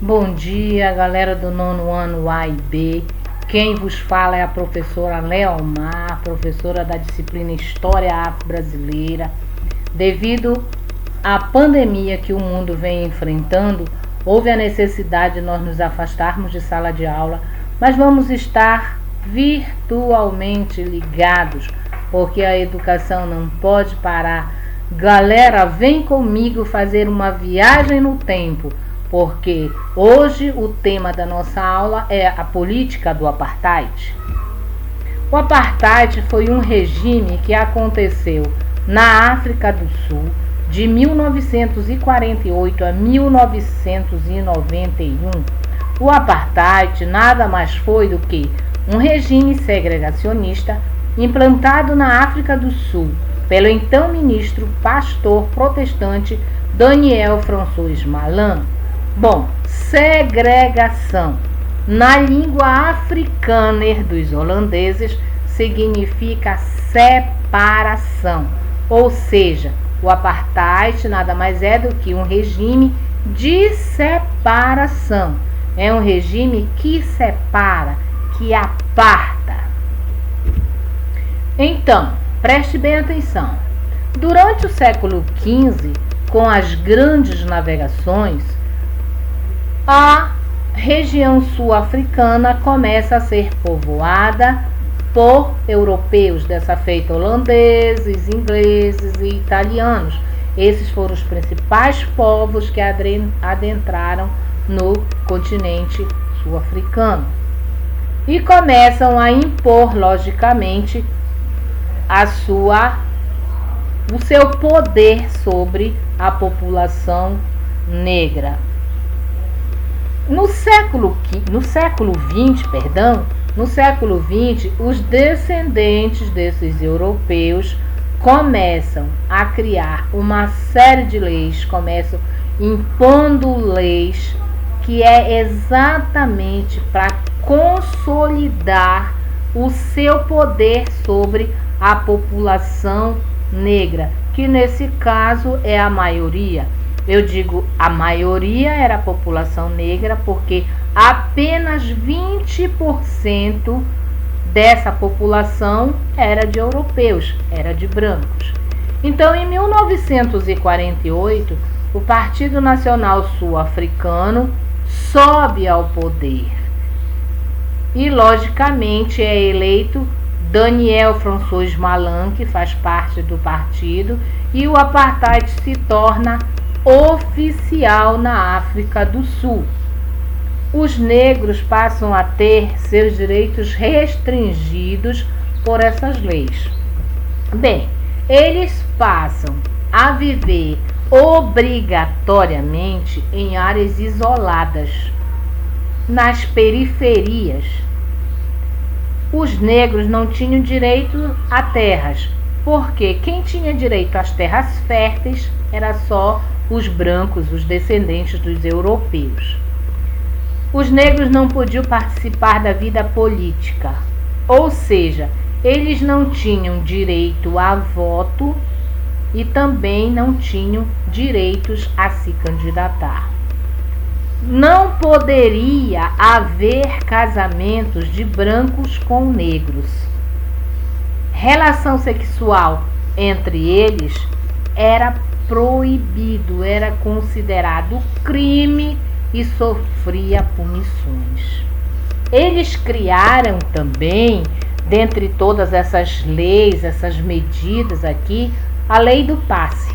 Bom dia, galera do nono ano A e B. Quem vos fala é a professora Leomar, professora da disciplina História Afro-Brasileira. Devido à pandemia que o mundo vem enfrentando, houve a necessidade de nós nos afastarmos de sala de aula, mas vamos estar virtualmente ligados, porque a educação não pode parar. Galera, vem comigo fazer uma viagem no tempo, porque hoje o tema da nossa aula é a política do apartheid. O apartheid foi um regime que aconteceu na África do Sul de 1948 a 1991. O apartheid nada mais foi do que um regime segregacionista implantado na África do Sul pelo então ministro pastor protestante Daniel François Malan. Bom, segregação na língua africana dos holandeses significa separação, ou seja, o apartheid nada mais é do que um regime de separação. É um regime que separa, que aparta. Então, preste bem atenção. Durante o século XV, com as grandes navegações, a região sul-africana começa a ser povoada por europeus, dessa feita holandeses, ingleses e italianos. Esses foram os principais povos que adentraram no continente sul-africano e começam a impor, logicamente, o seu poder sobre a população negra. No século XX, os descendentes desses europeus começam a criar uma série de leis, começam impondo leis que é exatamente para consolidar o seu poder sobre a população negra, que nesse caso é a maioria. Eu digo a maioria era a população negra porque apenas 20% dessa população era de europeus, era de brancos. Então, em 1948, o Partido Nacional Sul-Africano sobe ao poder e, logicamente, é eleito Daniel François Malan, que faz parte do partido, e o apartheid se torna oficial na África do Sul. Os negros passam a ter seus direitos restringidos por essas leis. Bem, eles passam a viver obrigatoriamente em áreas isoladas, nas periferias. Os negros não tinham direito a terras, porque quem tinha direito às terras férteis era só os brancos, os descendentes dos europeus. Os negros não podiam participar da vida política, ou seja, eles não tinham direito a voto e também não tinham direitos a se candidatar. Não poderia haver casamentos de brancos com negros. Relação sexual entre eles era proibido, era considerado crime e sofria punições. Eles criaram também, dentre todas essas leis, essas medidas aqui, a lei do passe.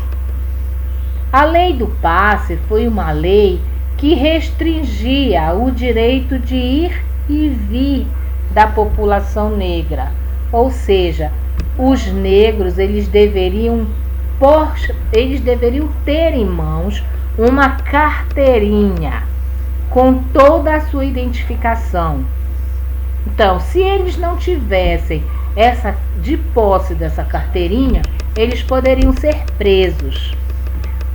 A lei do passe foi uma lei que restringia o direito de ir e vir da população negra, ou seja, os negros eles deveriam ter em mãos uma carteirinha com toda a sua identificação. Então, se eles não tivessem de posse dessa carteirinha, eles poderiam ser presos.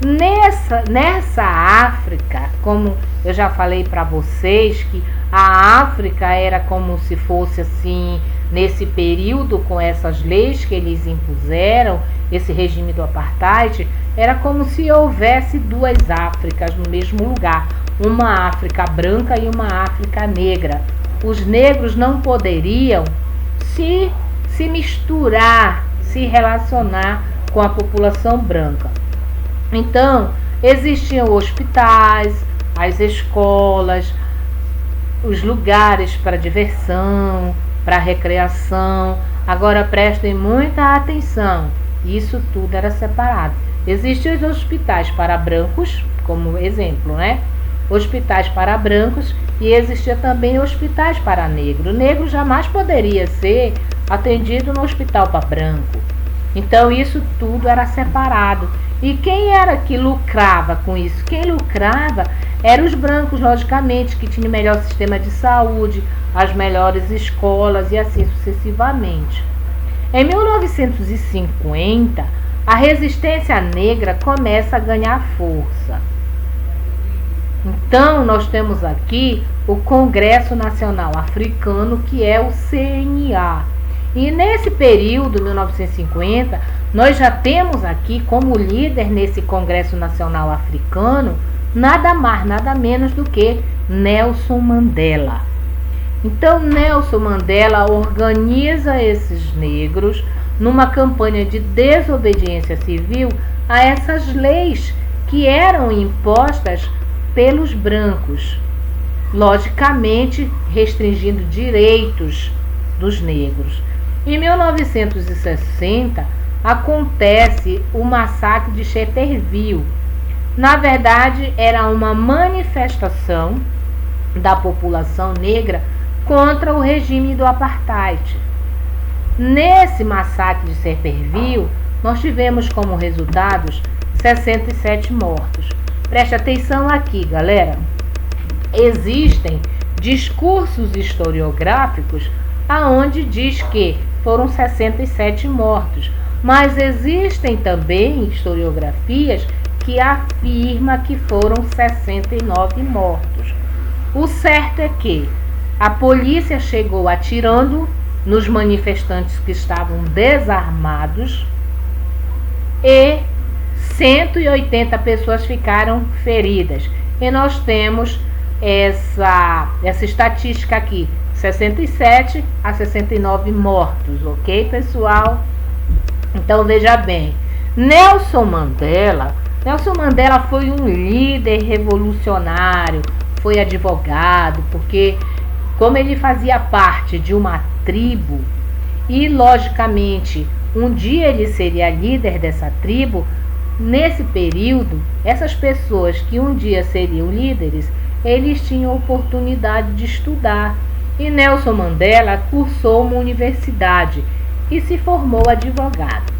Nessa África, como eu já falei para vocês, que a África era como se fosse assim, nesse período com essas leis que eles impuseram, esse regime do apartheid, era como se houvesse duas Áfricas no mesmo lugar. uma África branca e uma África negra. Os negros não poderiam se misturar, se relacionar com a população branca. Então, existiam hospitais, as escolas, os lugares para diversão, para recreação. Agora prestem muita atenção, isso tudo era separado. Existiam os hospitais para brancos, como exemplo, né? Hospitais para brancos, e existia também hospitais para negro. O negro jamais poderia ser atendido no hospital para branco. Então isso tudo era separado. E quem era que lucrava com isso? Quem lucrava eram os brancos, logicamente, que tinham o melhor sistema de saúde, as melhores escolas e assim sucessivamente. Em 1950, a resistência negra começa a ganhar força. Então, nós temos aqui o Congresso Nacional Africano, que é o CNA. E nesse período, 1950, nós já temos aqui como líder nesse Congresso Nacional Africano, nada mais, nada menos do que Nelson Mandela. Então, Nelson Mandela organiza esses negros numa campanha de desobediência civil a essas leis que eram impostas pelos brancos, logicamente restringindo direitos dos negros. Em 1960, acontece o massacre de Shetterville. Na verdade, era uma manifestação da população negra contra o regime do apartheid. Nesse massacre de Shetterville, nós tivemos como resultados 67 mortos. Preste atenção aqui, galera. Existem discursos historiográficos aonde diz que foram 67 mortos, mas existem também historiografias que afirma que foram 69 mortos. O certo é que a polícia chegou atirando nos manifestantes que estavam desarmados e 180 pessoas ficaram feridas. E nós temos essa estatística aqui, 67 a 69 mortos, ok, pessoal? Então, veja bem, Nelson Mandela foi um líder revolucionário, foi advogado, porque como ele fazia parte de uma tribo e, logicamente, um dia ele seria líder dessa tribo, nesse período, essas pessoas que um dia seriam líderes, eles tinham oportunidade de estudar. E Nelson Mandela cursou uma universidade e se formou advogado.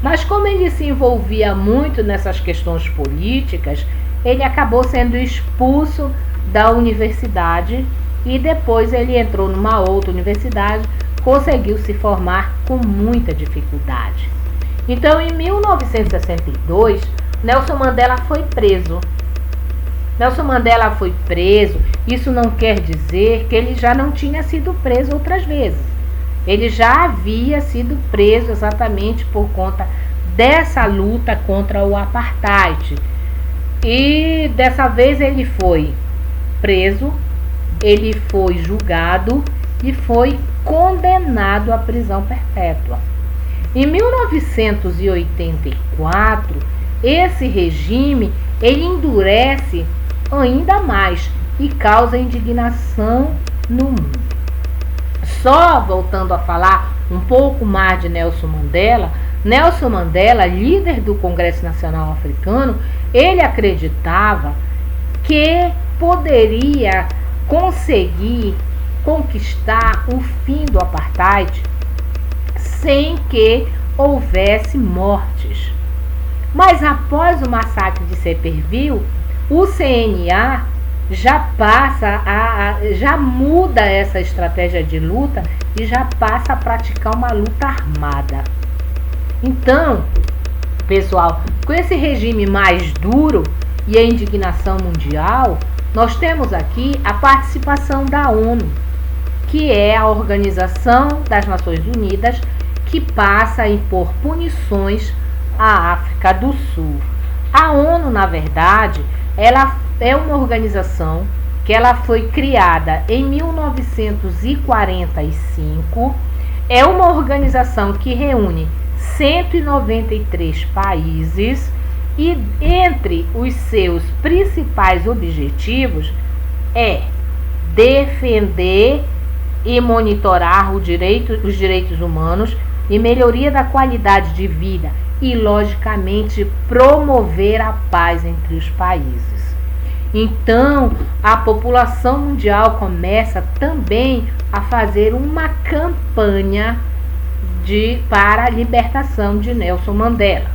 Mas como ele se envolvia muito nessas questões políticas, ele acabou sendo expulso da universidade e depois ele entrou numa outra universidade, conseguiu se formar com muita dificuldade. Então, em 1962, Nelson Mandela foi preso. Nelson Mandela foi preso, isso não quer dizer que ele já não tinha sido preso outras vezes. Ele já havia sido preso exatamente por conta dessa luta contra o apartheid. E dessa vez ele foi preso, ele foi julgado e foi condenado à prisão perpétua. Em 1984, esse regime ele endurece ainda mais e causa indignação no mundo. Só voltando a falar um pouco mais de Nelson Mandela, líder do Congresso Nacional Africano, ele acreditava que poderia conseguir conquistar o fim do apartheid sem que houvesse mortes. Mas após o massacre de Shetterville, o CNA já muda essa estratégia de luta e já passa a praticar uma luta armada. Então, pessoal, com esse regime mais duro e a indignação mundial, nós temos aqui a participação da ONU, que é a Organização das Nações Unidas, que passa a impor punições à África do Sul. A ONU, na verdade, ela é uma organização que ela foi criada em 1945. É uma organização que reúne 193 países e entre os seus principais objetivos é defender e monitorar os direitos humanos e melhoria da qualidade de vida e, logicamente, promover a paz entre os países. Então, a população mundial começa também a fazer uma campanha para a libertação de Nelson Mandela.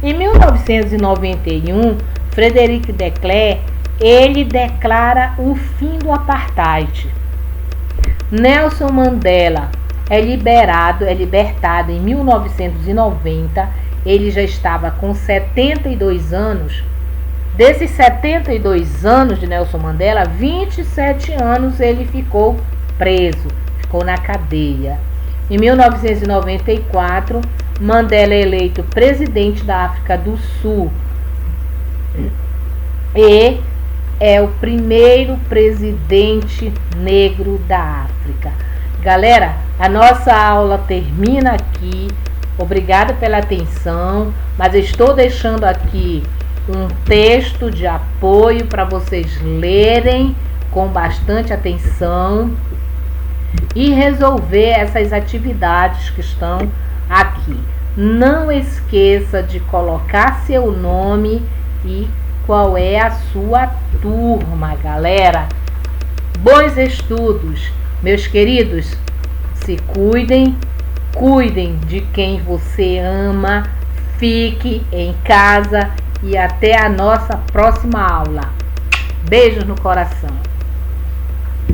Em 1991, Frederic de Klerk, ele declara o fim do apartheid. Nelson Mandela é libertado em 1990, ele já estava com 72 anos. Desses 72 anos de Nelson Mandela, 27 anos ele ficou preso, ficou na cadeia. Em 1994, Mandela é eleito presidente da África do Sul e é o primeiro presidente negro da África. Galera, a nossa aula termina aqui. Obrigada pela atenção, mas estou deixando aqui um texto de apoio para vocês lerem com bastante atenção e resolver essas atividades que estão aqui. Não esqueça de colocar seu nome e qual é a sua turma, galera. Bons estudos, meus queridos. Se cuidem, cuidem de quem você ama, fique em casa e até a nossa próxima aula. Beijos no coração.